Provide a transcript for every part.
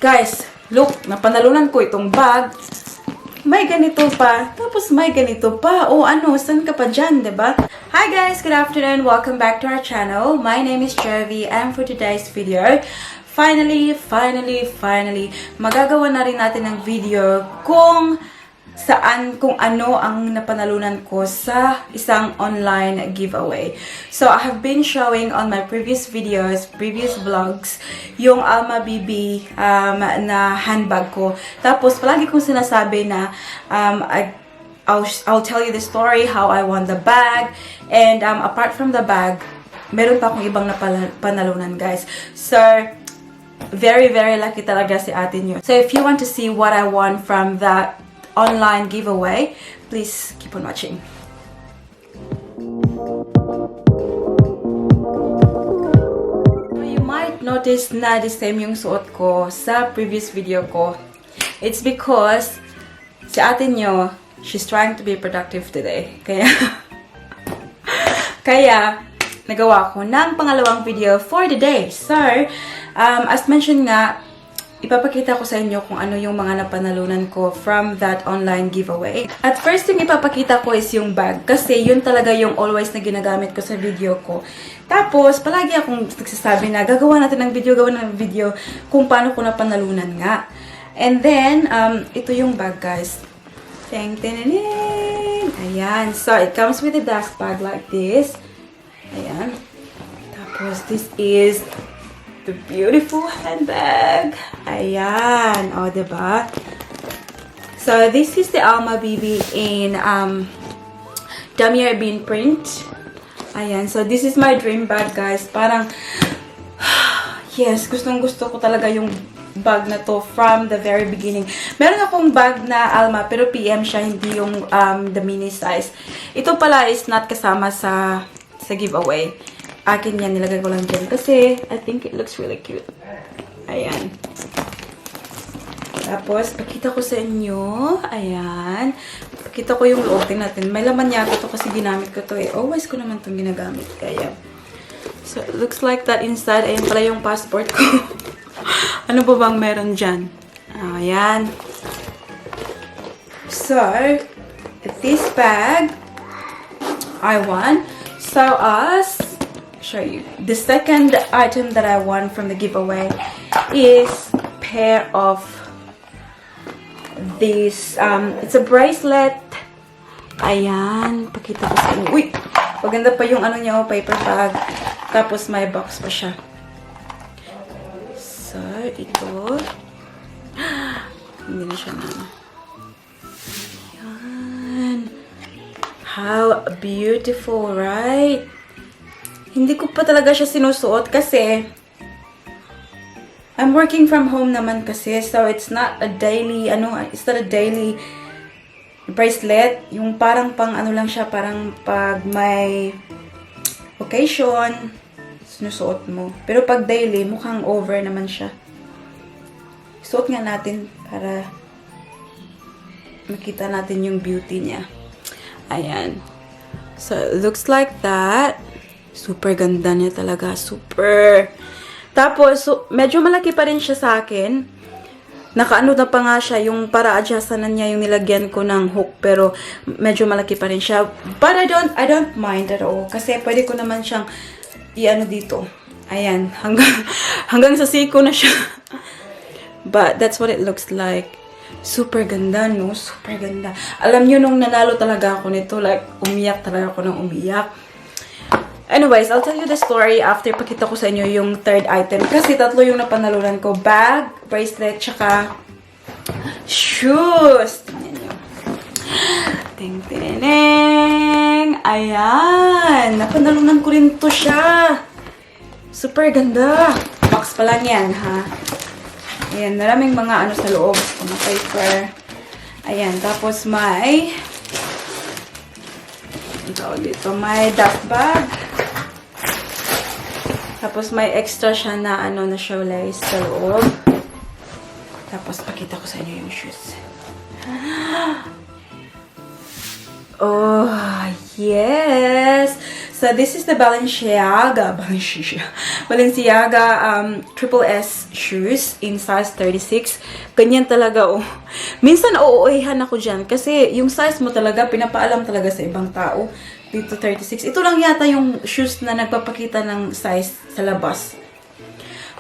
Guys, look, napanalunan ko itong bag. May ganito pa. Tapos may ganito pa. O ano, saan ka pa dyan, diba? Hi guys, good afternoon. Welcome back to our channel. My name is Jervy and for today's video, finally, magagawa na rin natin ng video kung ano ang napanalunan ko sa isang online giveaway. So, I have been showing on my previous videos, previous vlogs, yung Alma BB na handbag ko. Tapos, palagi kong sinasabi na I'll tell you the story, how I won the bag, and apart from the bag, meron pa akong ibang napanalunan, guys. So, very lucky talaga si ate nyo. So, if you want to see what I won from that online giveaway, please keep on watching. You might notice na the same yung suot ko sa previous video ko. It's because si ate nyo, she's trying to be productive today. Kaya nagawa ko ng pangalawang video for the day. So, as mentioned nga, ipapakita ko sa inyo kung ano yung mga napanalunan ko from that online giveaway. At first, yung ipapakita ko is yung bag. Kasi yun talaga yung always na ginagamit ko sa video ko. Tapos, palagi akong nagsasabi na gagawa natin ng video kung paano ko napanalunan nga. And then, ito yung bag, guys. Ayan. So, it comes with a dust bag like this. Ayan. Tapos, this is the beautiful handbag. Ayan. O, diba? So, this is the Alma BB in Damier Bean print. Ayan. So, this is my dream bag, guys. Parang, yes, gustong-gusto ko talaga yung bag na to from the very beginning. Meron akong bag na Alma, pero PM siya, hindi yung the mini size. Ito pala is not kasama sa giveaway. Akin yan, nilagay ko lang dyan kasi I think it looks really cute. Ayan. Tapos, pakita ko sa inyo. Ayan. Pakita ko yung loob. Tingnan natin. May laman yata to kasi ginamit ko to eh. Always ko naman itong ginagamit. Kaya. So, it looks like that inside. Ayan pala yung passport ko. Ano ba bang meron dyan? Ayan. So, this bag, I won. So, show you. The second item that I won from the giveaway is a pair of these, it's a bracelet. Ayan, pakita ko sa inyo. Uy! Maganda pa yung ano niya, paper bag. Tapos may box pa siya. So, ito. Hindi na siya na. Ayan. How beautiful, right? Hindi ko pa talaga siya sinusuot kasi I'm working from home naman kasi. So, it's not a daily, it's not a daily bracelet. Yung parang pang lang siya, parang pag may occasion, sinusuot mo. Pero pag daily, mukhang over naman siya. Suot nga natin para makita natin yung beauty niya. Ayan. So, it looks like that. Super ganda niya talaga. Super. Tapos, so, medyo malaki pa rin siya sa akin. Nakaano na pa nga siya. Yung para adjustan na niya yung nilagyan ko ng hook. Pero, medyo malaki pa rin siya. But I don't mind at all. Kasi pwede ko naman siyang i-ano dito. Ayan. Hanggang sa siko na siya. But, that's what it looks like. Super ganda, no? Super ganda. Alam nyo, nung nanalo talaga ako nito, like, umiyak talaga ako ng umiyak. Anyways, I'll tell you the story after pakita ko sa inyo yung third item. Kasi tatlo yung napanalunan ko. Bag, bracelet, tsaka shoes. Tingnan nyo. Ting-ting-ting. Ayan. Napanalunan ko rin to siya. Super ganda. Box pa lang yan, ha? Ayan, maraming mga ano sa loob. Mga paper. Ayan, tapos may dito, may dust bag. Tapos may extra siya na na shoelace sa loob. Tapos pakita ko sa inyo yung shoes. Oh, yes! So, this is the Balenciaga Triple S shoes in size 36. Ganyan talaga, oh. Minsan, uuuwihan ako dyan. Kasi, yung size mo talaga, pinapaalam talaga sa ibang tao. Dito, 36. Ito lang yata yung shoes na nagpapakita ng size sa labas.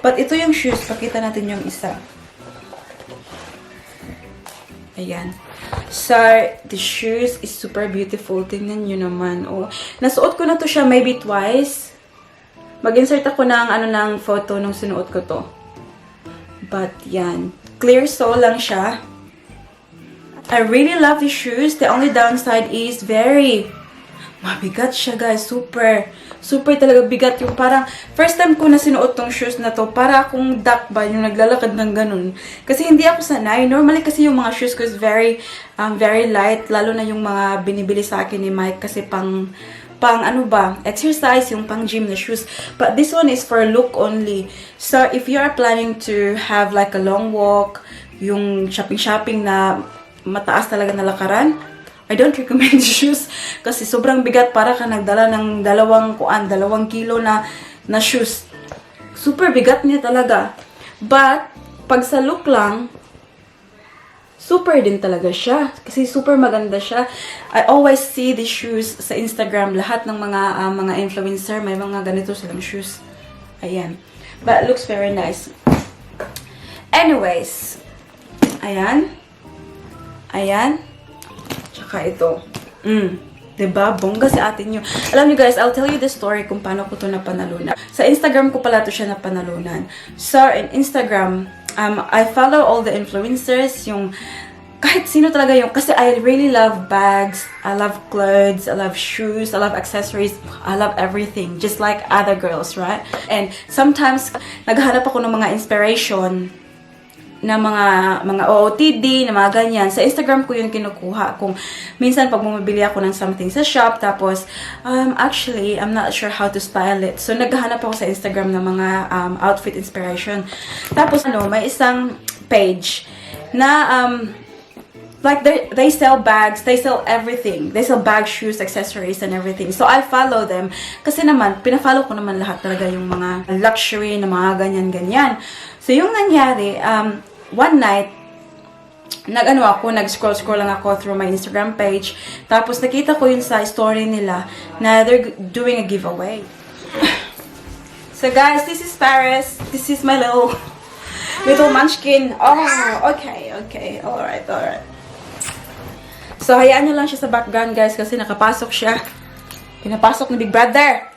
But, ito yung shoes. Pakita natin yung isa. Ayan. So, the shoes is super beautiful. Tingnan nyo naman. Oh. Nasuot ko na to siya maybe twice. Mag-insert ako ng photo nung sinuot ko to. But, yan. Clear sole lang siya. I really love the shoes. The only downside is very mabigat siya, guys. Super talaga bigat. Yung parang, first time ko na sinuot tong shoes na to, para akong duck ba, yung naglalakad ng ganun. Kasi hindi ako sanay. Normally kasi yung mga shoes ko is very light. Lalo na yung mga binibili sa akin ni Mike kasi pang ano ba, exercise, yung pang gym na shoes. But this one is for look only. So, if you are planning to have like a long walk, yung shopping na mataas talaga na lakaran, I don't recommend the shoes kasi sobrang bigat, para ka nagdala ng 2 kilo na shoes. Super bigat niya talaga. But, pag sa look lang, super din talaga siya. Kasi super maganda siya. I always see the shoes sa Instagram. Lahat ng mga influencer, may mga ganito silang shoes. Ayan. But, it looks very nice. Anyways, ayan. Tsaka ito. Diba? Bongga sa atin yun. Alam niyo guys, I'll tell you the story kung paano ko to napanalunan. Sa Instagram ko pala to siya napanalunan. So, in Instagram, I follow all the influencers, yung kahit sino talaga yung, kasi I really love bags, I love clothes, I love shoes, I love accessories, I love everything, just like other girls, right? And sometimes, naghahanap ako ng mga inspiration na mga OOTD, na mga ganyan. Sa Instagram ko yung kinukuha. Kung minsan pag bumibili ako ng something sa shop, tapos, actually, I'm not sure how to style it. So, naghahanap ako sa Instagram ng mga outfit inspiration. Tapos, may isang page na, like, they sell bags, they sell everything. They sell bags, shoes, accessories, and everything. So, I follow them. Kasi naman, pinafollow ko naman lahat talaga yung mga luxury na mga ganyan-ganyan. So, yung nangyari, one night, nag-scroll lang ako through my Instagram page. Tapos, nakita ko yun sa story nila na they're doing a giveaway. So, guys, this is Paris. This is my little munchkin. Oh, okay. Alright. So, hayaan nyo lang siya sa background, guys, kasi nakapasok siya. Pinapasok ni Big Brother.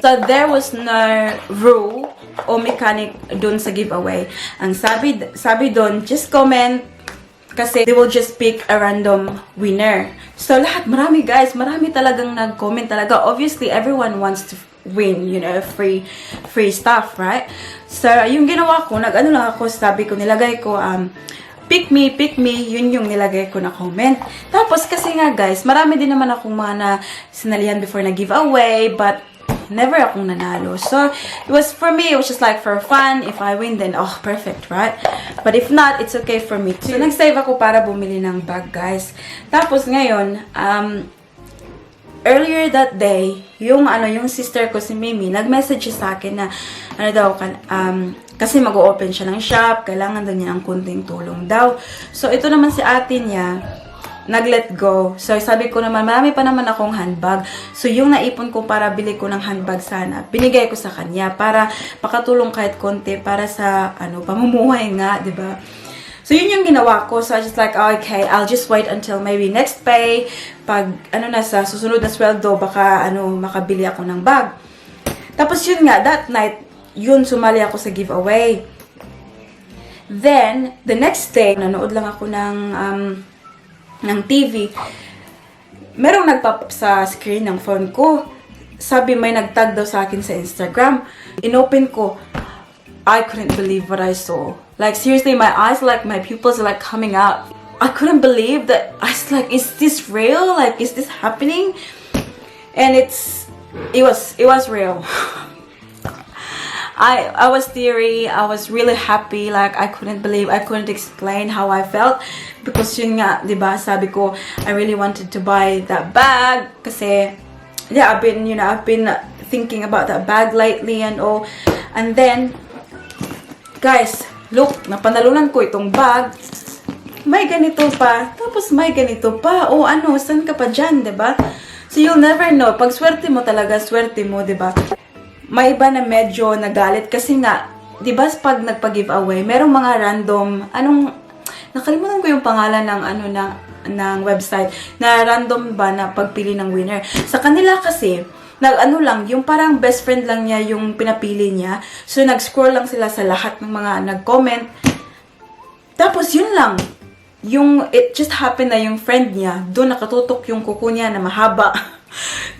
So, there was no rule o mechanic dun sa giveaway. Ang sabi dun, just comment kasi they will just pick a random winner. So, marami talagang nag-comment talaga. Obviously, everyone wants to win, free stuff, right? So, yung ginawa ko, sabi ko, nilagay ko, pick me, yun yung nilagay ko na comment. Tapos, kasi nga guys, marami din naman akong mga na sinalihan before na giveaway, but never akong nanalo. So, it was just like for fun. If I win, then, oh, perfect, right? But if not, it's okay for me too. So, nag-save ako para bumili ng bag, guys. Tapos, ngayon, earlier that day, yung sister ko, si Mimi, nag-message sa akin na, kasi mag-o-open siya ng shop, kailangan daw niya ng kunting tulong daw. So, ito naman si ate niya, nag-let go. So, sabi ko naman, marami pa naman akong handbag. So, yung naipon ko para bili ko ng handbag sana, binigay ko sa kanya para makatulong kahit konti para sa, pamumuhay nga, diba? So, yun yung ginawa ko. So, I just like, okay, I'll just wait until maybe next pay. Pag, sa susunod na sweldo, baka, makabili ako ng bag. Tapos, yun nga, that night, yun, sumali ako sa giveaway. Then, the next day, nanood lang ako ng TV. Merong nagpop sa screen ng phone ko. Sabi, may nagtag daw sa akin sa Instagram. Inopen ko. I couldn't believe what I saw. Like, seriously, my eyes, like, my pupils are, like, coming out. I couldn't believe that. I was like, is this real? Like, is this happening? And it was real. I was teary. I was really happy. Like, I couldn't believe, I couldn't explain how I felt. Because yun nga, diba, sabi ko, I really wanted to buy that bag. Kasi, yeah, I've been thinking about that bag lately and all. And then, guys, look, napanalunan ko itong bag. May ganito pa. Tapos may ganito pa. O ano, saan ka pa dyan, diba? So, you'll never know. Pag swerte mo talaga, swerte mo, diba? May iba na medyo nagalit kasi nga, diba pag nagpa-giveaway, merong mga random, nakalimutan ko yung pangalan ng ng website, na random ba na pagpili ng winner. Sa kanila kasi, lang, yung parang best friend lang niya yung pinapili niya. So, nag-scroll lang sila sa lahat ng mga nag-comment. Tapos, yun lang. It just happened na yung friend niya, doon nakatutok yung kuko niya na mahaba.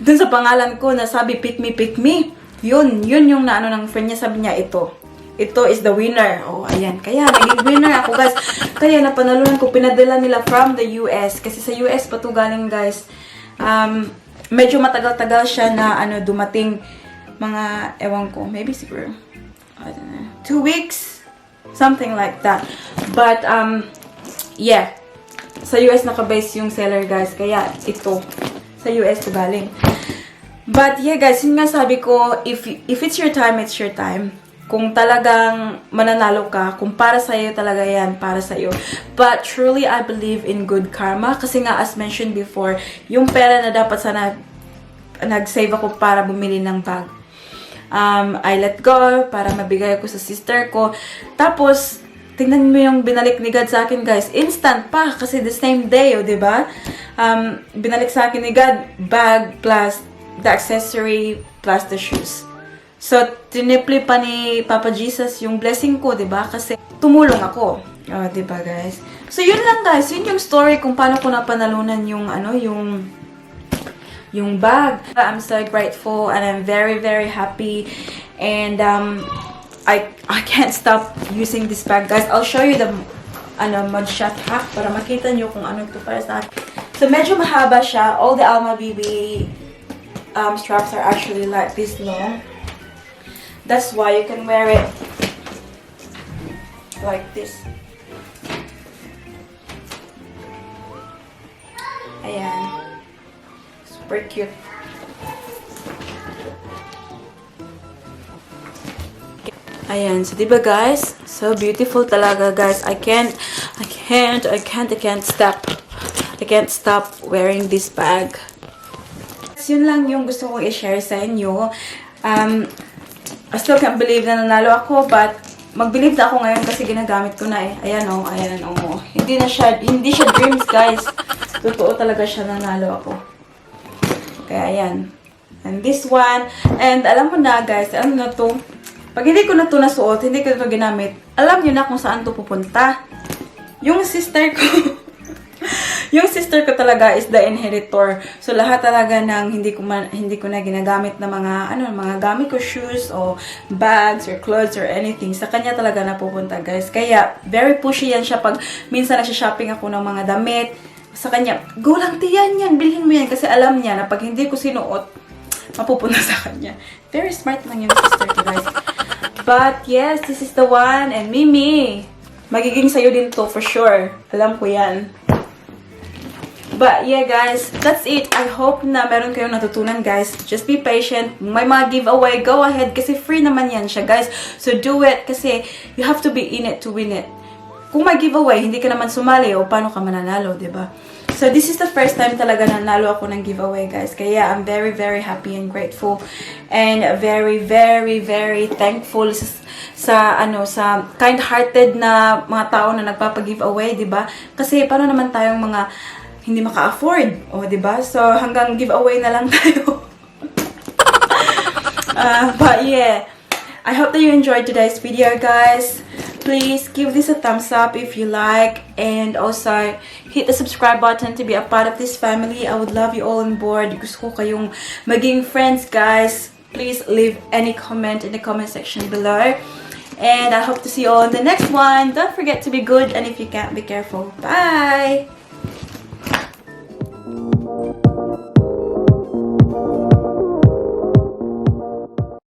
Doon sa pangalan ko, na sabi, pick me, pick me. Yun yung naano ng friend niya, sabi niya, ito is the winner. Oh, ayan. Kaya, naging winner ako, guys. Kaya, napanalunan ko, pinadala nila from the US. Kasi sa US pa to galing, guys. Medyo matagal-tagal siya na, dumating mga, ewan ko, maybe siguro, I don't know, 2 weeks? Something like that. But, yeah. Sa US nakabase yung seller, guys. Kaya, ito. Sa US to galing. But, yeah, guys, yun nga sabi ko, if it's your time, it's your time. Kung talagang mananalo ka, kung para sa'yo talaga yan, para sa'yo. But truly, I believe in good karma. Kasi nga, as mentioned before, yung pera na dapat sana nag-save ako para bumili ng bag. I let go para mabigay ko sa sister ko. Tapos, tingnan mo yung binalik ni God sa akin, guys. Instant pa, kasi the same day, diba? Binalik sa akin ni God, bag plus the accessory plus the shoes. So, tinipli pa ni Papa Jesus yung blessing ko, diba? Kasi tumulong ako. Oh, diba, guys? So, yun lang, guys. Yun yung story kung paano ko napanalunan yung bag. I'm so grateful and I'm very, very happy. And, I can't stop using this bag, guys. I'll show you the, mugshot hack para makita nyo kung ano ito para sa akin. So, medyo mahaba siya. All the Alma BB straps are actually like this long. That's why you can wear it like this. Ayan. Super cute. Ayan. So, diba guys? So beautiful talaga, guys. I can't stop wearing this bag. Yun lang yung gusto kong i-share sa inyo. I still can't believe na nanalo ako, but mag-believe na ako ngayon kasi ginagamit ko na eh. Ayan o, ayan o. Hindi siya dreams, guys. Totoo talaga siya, nanalo ako. Kaya ayan. And this one, and alam mo na, guys, ano na to? Pag hindi ko na to nasuot, hindi ko na to ginamit, alam nyo na kung saan to pupunta. Yung sister ko, yung sister ko talaga is the inheritor. So, lahat talaga ng hindi ko na ginagamit na mga gamit ko, shoes, o bags, or clothes, or anything. Sa kanya talaga napupunta, guys. Kaya, very pushy yan siya pag minsan nag-shopping ako ng mga damit. Sa kanya, go lang tiyan yan, bilhin mo yan. Kasi alam niya na pag hindi ko sinuot, mapupunta sa kanya. Very smart lang yung sister ko, guys. But, yes, this is the one. And Mimi, magiging sayo din to for sure. Alam ko yan. But yeah, guys, that's it. I hope na meron kayong natutunan, guys. Just be patient. May mga giveaway, go ahead. Kasi free naman yan siya, guys. So do it kasi you have to be in it to win it. Kung may giveaway, hindi ka naman sumali o paano ka mananalo, diba? So this is the first time talaga nanalo ako ng giveaway, guys. Kaya I'm very, very happy and grateful. And very, very, very thankful sa kind-hearted na mga tao na nagpapag-giveaway, diba? Kasi paano naman tayong mga hindi maka-afford. O, diba? So, hanggang giveaway na lang tayo. But, yeah. I hope that you enjoyed today's video, guys. Please give this a thumbs up if you like. And also, hit the subscribe button to be a part of this family. I would love you all on board. Gusto ko kayong maging friends, guys. Please leave any comment in the comment section below. And I hope to see you all in the next one. Don't forget to be good. And if you can't, be careful. Bye!